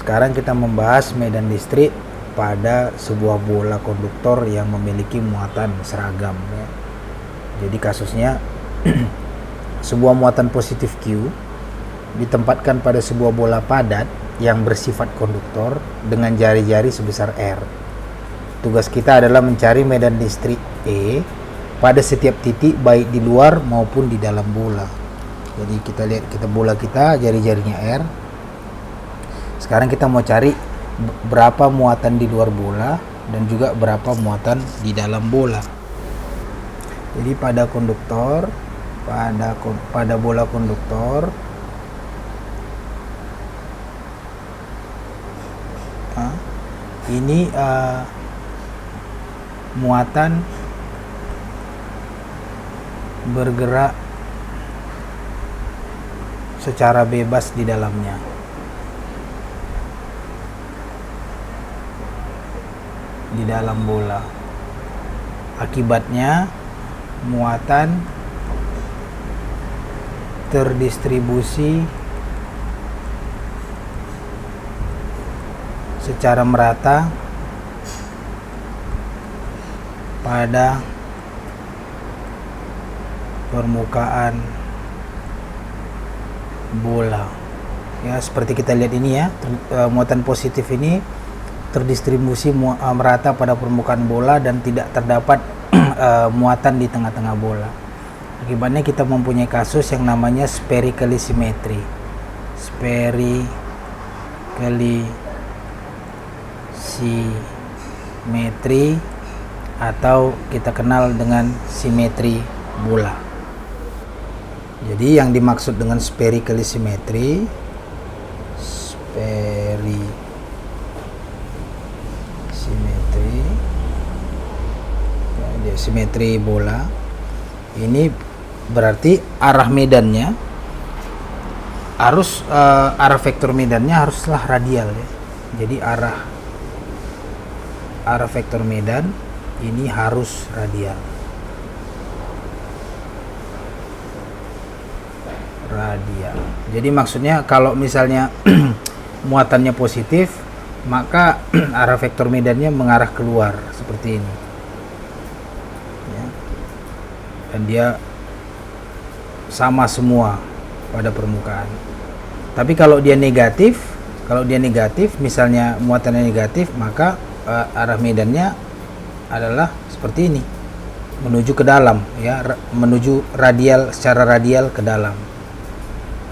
Sekarang kita membahas medan listrik pada sebuah bola konduktor yang memiliki muatan seragam ya. Jadi kasusnya sebuah muatan positif Q ditempatkan pada sebuah bola padat yang bersifat konduktor dengan jari-jari sebesar R. Tugas kita adalah mencari medan listrik E pada setiap titik baik di luar maupun di dalam bola. Jadi kita lihat bola kita jari-jarinya R. Sekarang kita mau cari berapa muatan di luar bola dan juga berapa muatan di dalam bola. Jadi pada konduktor, pada bola konduktor, ini muatan bergerak secara bebas di dalamnya. Di dalam bola. Akibatnya muatan terdistribusi secara merata pada permukaan bola. Ya, seperti kita lihat ini ya, muatan positif ini terdistribusi merata pada permukaan bola dan tidak terdapat muatan di tengah-tengah bola. Akibatnya kita mempunyai kasus yang namanya spherically symmetry. Spherically symmetry atau kita kenal dengan simetri bola. Jadi yang dimaksud dengan spherically symmetry, simetri bola ini berarti arah medannya harus arah vektor medannya haruslah radial ya. Jadi arah vektor medan ini harus radial. Jadi maksudnya kalau misalnya muatannya positif, maka arah vektor medannya mengarah keluar seperti ini. Ya. Dan dia sama semua pada permukaan. Tapi kalau dia negatif, misalnya muatannya negatif, maka arah medannya adalah seperti ini, menuju ke dalam ya, menuju radial, secara radial ke dalam.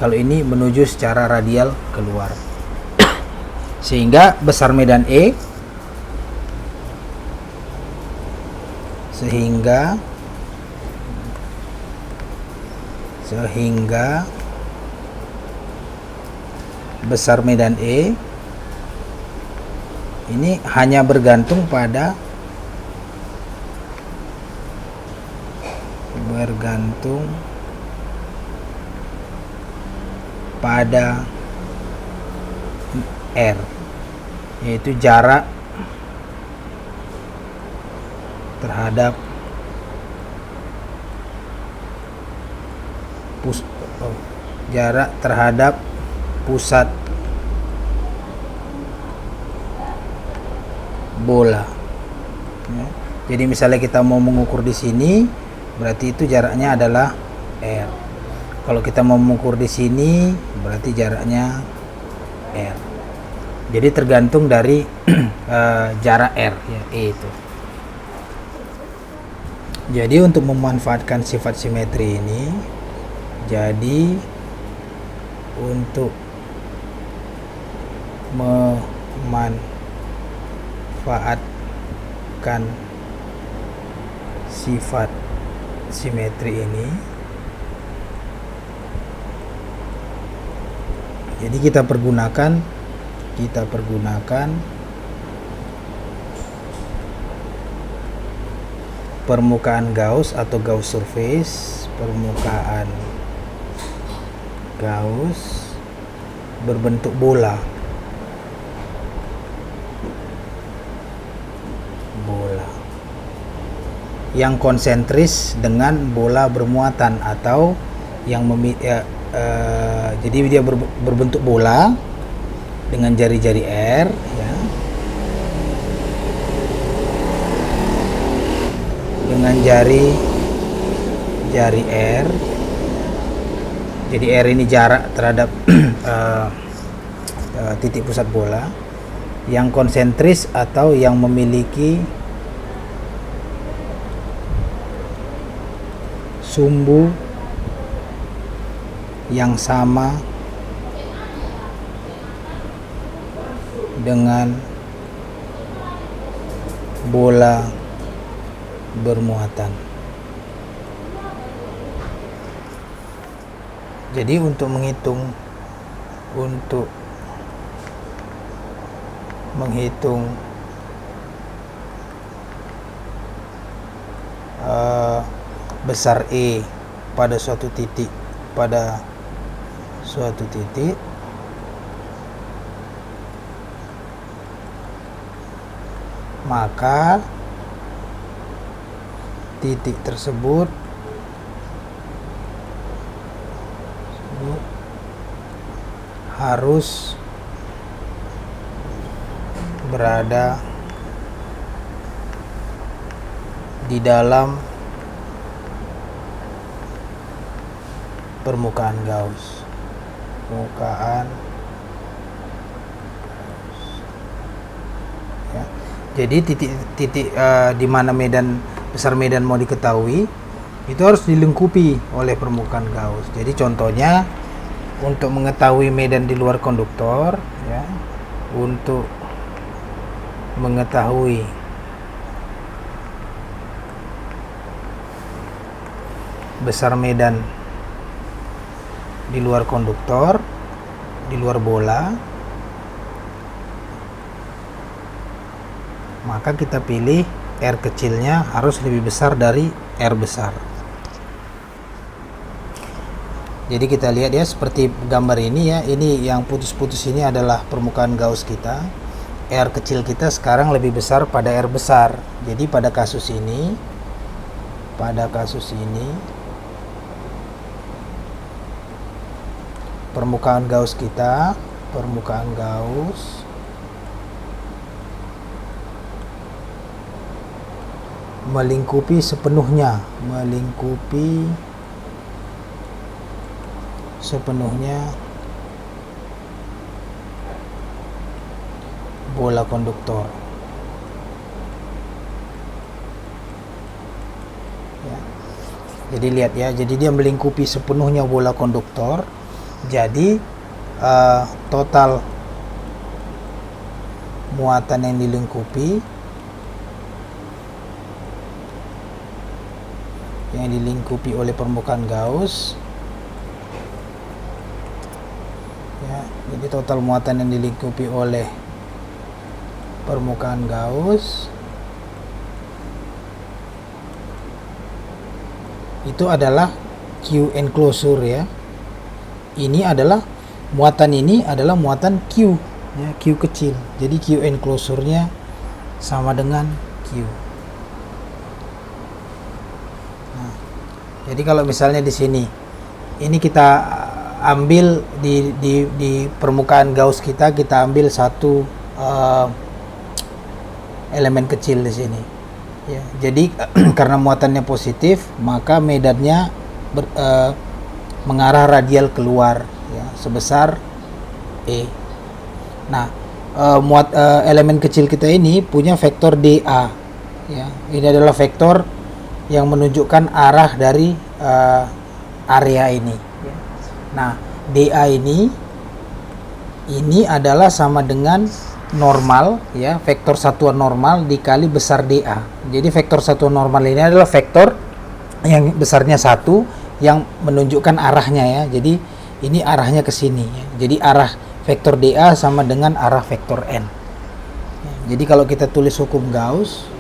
Kalau ini menuju secara radial keluar. Sehingga besar medan E sehingga besar medan E ini hanya bergantung pada R, yaitu jarak terhadap pusat bola. Ya. Jadi misalnya kita mau mengukur di sini, berarti itu jaraknya adalah R. Kalau kita mau mengukur di sini, berarti jaraknya R. Jadi tergantung dari jarak R ya, E itu. Jadi untuk memanfaatkan sifat simetri ini, jadi untuk memanfaatkan sifat simetri ini, jadi kita pergunakan permukaan Gauss atau Gauss surface, permukaan Gauss berbentuk bola. Yang konsentris dengan bola bermuatan atau yang jadi dia berbentuk bola dengan jari-jari R ya. Dengan jari R. Jadi R ini jarak terhadap titik pusat bola yang konsentris atau yang memiliki sumbu yang sama dengan bola bermuatan. Jadi untuk menghitung besar E pada suatu titik maka titik tersebut harus berada di dalam permukaan Gauss. Ya. Jadi titik di mana besar medan mau diketahui itu harus dilengkupi oleh permukaan Gauss. Jadi contohnya untuk mengetahui medan di luar konduktor ya, untuk mengetahui besar medan di luar konduktor, di luar bola, maka kita pilih R kecilnya harus lebih besar dari R besar. Jadi kita lihat ya seperti gambar ini ya, ini yang putus-putus ini adalah permukaan Gauss kita. R kecil kita sekarang lebih besar pada R besar. Jadi pada kasus ini permukaan Gauss kita, melingkupi sepenuhnya bola konduktor ya. Jadi lihat ya, jadi dia melingkupi sepenuhnya bola konduktor. Jadi total muatan yang dilingkupi oleh permukaan Gauss ya, jadi total muatan yang dilingkupi oleh permukaan Gauss itu adalah Q enclosure ya. Ini adalah muatan Q ya, Q kecil. Jadi Q enclosure-nya sama dengan Q. Nah, jadi kalau misalnya di sini ini kita ambil di permukaan Gauss kita ambil satu elemen kecil di sini ya. Jadi karena muatannya positif maka medannya mengarah radial keluar ya, sebesar E. Nah, elemen kecil kita ini punya vektor dA ya. Ini adalah vektor yang menunjukkan arah dari area ini ya. Nah, dA ini adalah sama dengan normal ya, vektor satuan normal dikali besar dA. Jadi vektor satuan normal ini adalah vektor yang besarnya 1 yang menunjukkan arahnya ya. Jadi ini arahnya ke sini ya. Jadi arah vektor dA sama dengan arah vektor n ya. Jadi kalau kita tulis hukum Gauss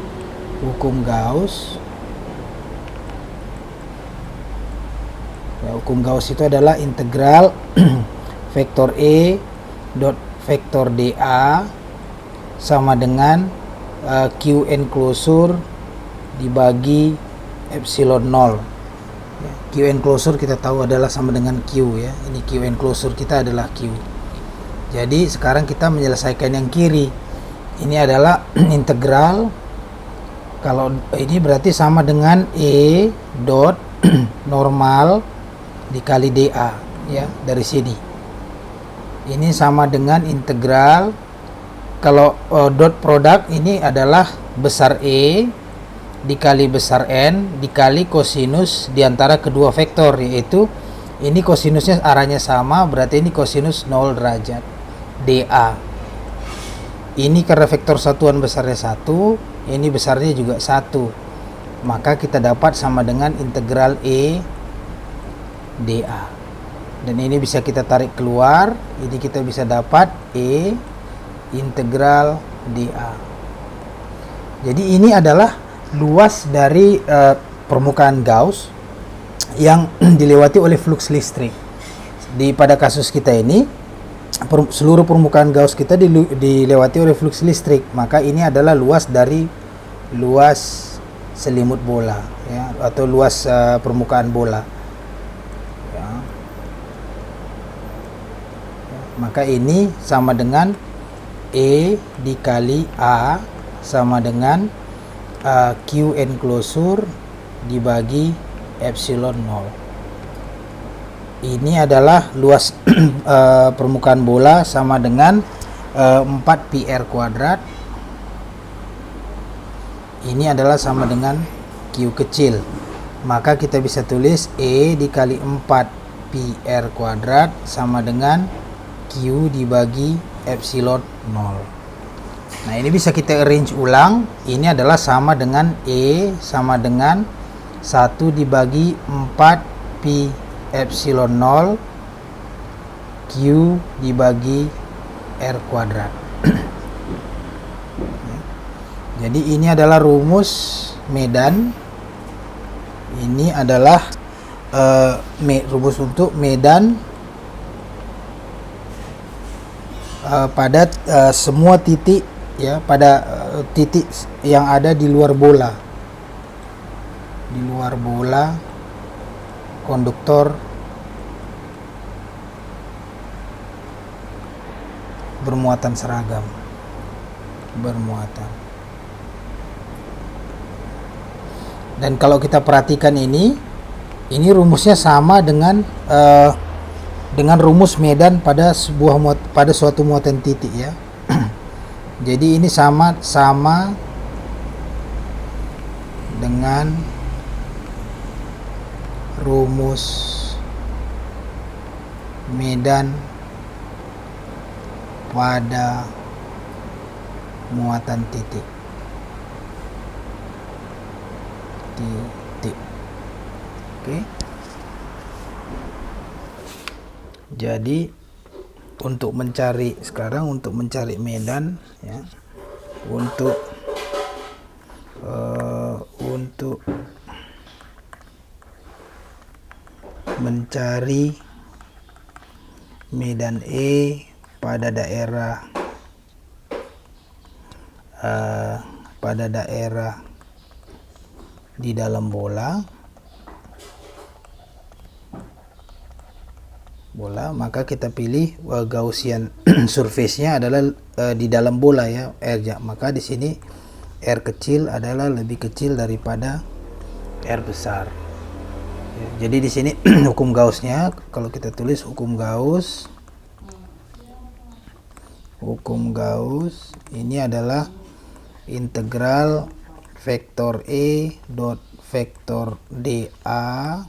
ya, hukum Gauss itu adalah integral vektor E dot vektor dA sama dengan Q enclosure dibagi epsilon 0 ya. Q enclosure kita tahu adalah sama dengan Q ya. Ini Q enclosure kita adalah Q. Jadi sekarang kita menyelesaikan yang kiri. Ini adalah integral. Kalau ini berarti sama dengan E dot normal dikali dA ya dari sini. Ini sama dengan integral, kalau dot produk ini adalah besar E dikali besar N dikali kosinus diantara kedua vektor, yaitu ini kosinusnya arahnya sama, berarti ini kosinus 0 derajat dA. Ini karena vektor satuan besarnya 1, ini besarnya juga 1, maka kita dapat sama dengan integral E dA. Dan ini bisa kita tarik keluar, ini kita bisa dapat E integral dA. Jadi ini adalah luas dari permukaan Gauss yang dilewati oleh flux listrik. Pada kasus kita ini seluruh permukaan Gauss kita dilewati oleh flux listrik, maka ini adalah luas dari luas selimut bola ya, atau luas permukaan bola ya. Maka ini sama dengan E dikali A sama dengan Q enclosure dibagi epsilon 0. Ini adalah luas permukaan bola sama dengan 4 pi r kuadrat. Ini adalah sama dengan Q kecil. Maka kita bisa tulis E dikali 4 pi r kuadrat sama dengan Q dibagi epsilon 0. Nah, ini bisa kita arrange ulang. Ini adalah sama dengan E sama dengan 1 dibagi 4 pi epsilon 0 Q dibagi R kuadrat. Jadi ini adalah rumus medan. Ini adalah rumus untuk medan pada semua titik ya, pada titik yang ada di luar bola. Di luar bola konduktor bermuatan seragam. Dan kalau kita perhatikan ini rumusnya sama dengan rumus medan pada suatu muatan titik ya. Jadi ini sama dengan rumus medan pada muatan titik. Oke. Jadi untuk mencari medan ya, untuk mencari medan E pada daerah di dalam bola, maka kita pilih Gaussian surface-nya adalah di dalam bola ya, R-nya. Maka di sini R kecil adalah lebih kecil daripada R besar. Ya, jadi di sini hukum Gauss-nya, kalau kita tulis hukum Gauss ini adalah integral vektor E dot vektor dA.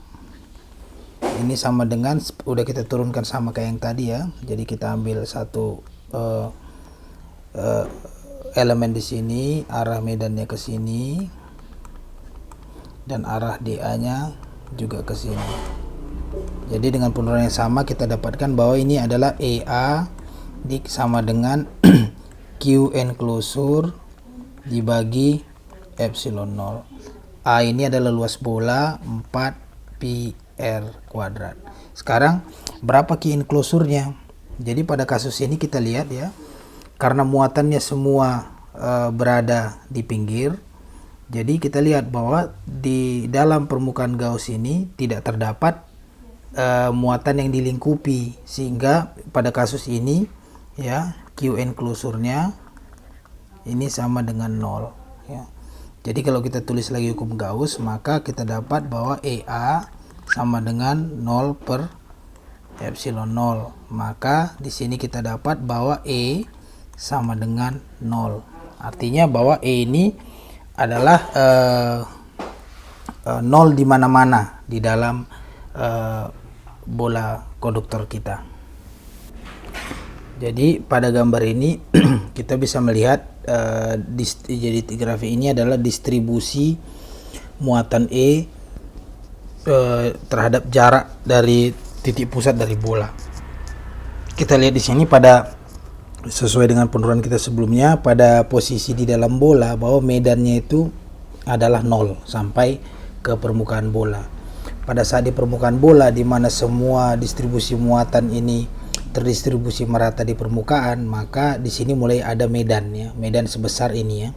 Ini sama dengan, udah kita turunkan sama kayak yang tadi ya. Jadi kita ambil satu elemen di sini, arah medannya ke sini, dan arah dA-nya juga ke sini. Jadi dengan penurunan yang sama kita dapatkan bahwa ini adalah EA sama dengan Q enclosure dibagi epsilon 0. A ini adalah luas bola 4 pi R kuadrat. Sekarang berapa Q enclosure-nya? Jadi pada kasus ini kita lihat ya, karena muatannya semua berada di pinggir, jadi kita lihat bahwa di dalam permukaan Gauss ini tidak terdapat muatan yang dilingkupi, sehingga pada kasus ini ya, Q enclosure-nya ini sama dengan 0 ya. Jadi kalau kita tulis lagi hukum Gauss, maka kita dapat bahwa EA sama dengan 0 per epsilon 0. Maka di sini kita dapat bahwa E sama dengan 0. Artinya bahwa E ini adalah 0 di mana-mana di dalam bola konduktor kita. Jadi pada gambar ini kita bisa melihat jadi grafik ini adalah distribusi muatan E terhadap jarak dari titik pusat dari bola. Kita lihat di sini pada sesuai dengan penurunan kita sebelumnya, pada posisi di dalam bola bahwa medannya itu adalah 0 sampai ke permukaan bola. Pada saat di permukaan bola di mana semua distribusi muatan ini terdistribusi merata di permukaan, maka di sini mulai ada medan ya, medan sebesar ini ya.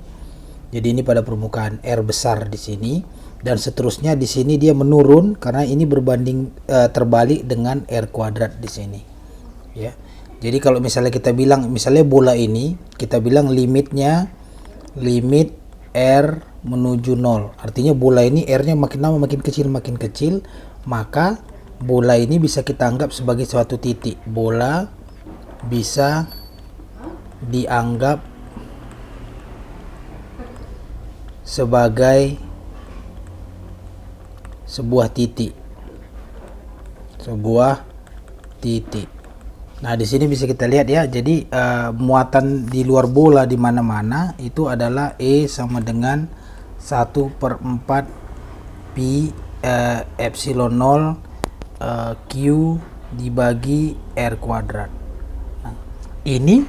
Jadi ini pada permukaan R besar di sini, dan seterusnya di sini dia menurun karena ini berbanding terbalik dengan R kuadrat di sini. Ya. Jadi kalau misalnya kita bilang misalnya bola ini kita bilang limitnya limit R menuju 0. Artinya bola ini R-nya makin lama makin kecil, maka bola ini bisa kita anggap sebagai suatu titik. Bola bisa dianggap sebagai sebuah titik. Nah, di sini bisa kita lihat ya. Jadi muatan di luar bola di mana-mana itu adalah E sama dengan 1/4 pi epsilon 0 Q dibagi R kuadrat. Nah, ini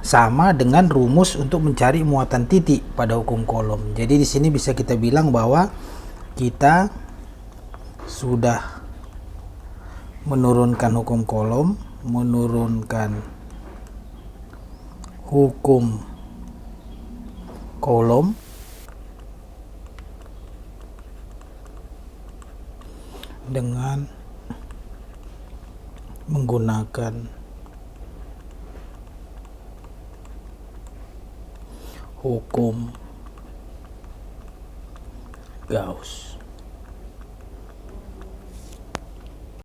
sama dengan rumus untuk mencari muatan titik pada hukum Coulomb. Jadi di sini bisa kita bilang bahwa kita sudah menurunkan hukum Coulomb, dengan menggunakan hukum Gauss.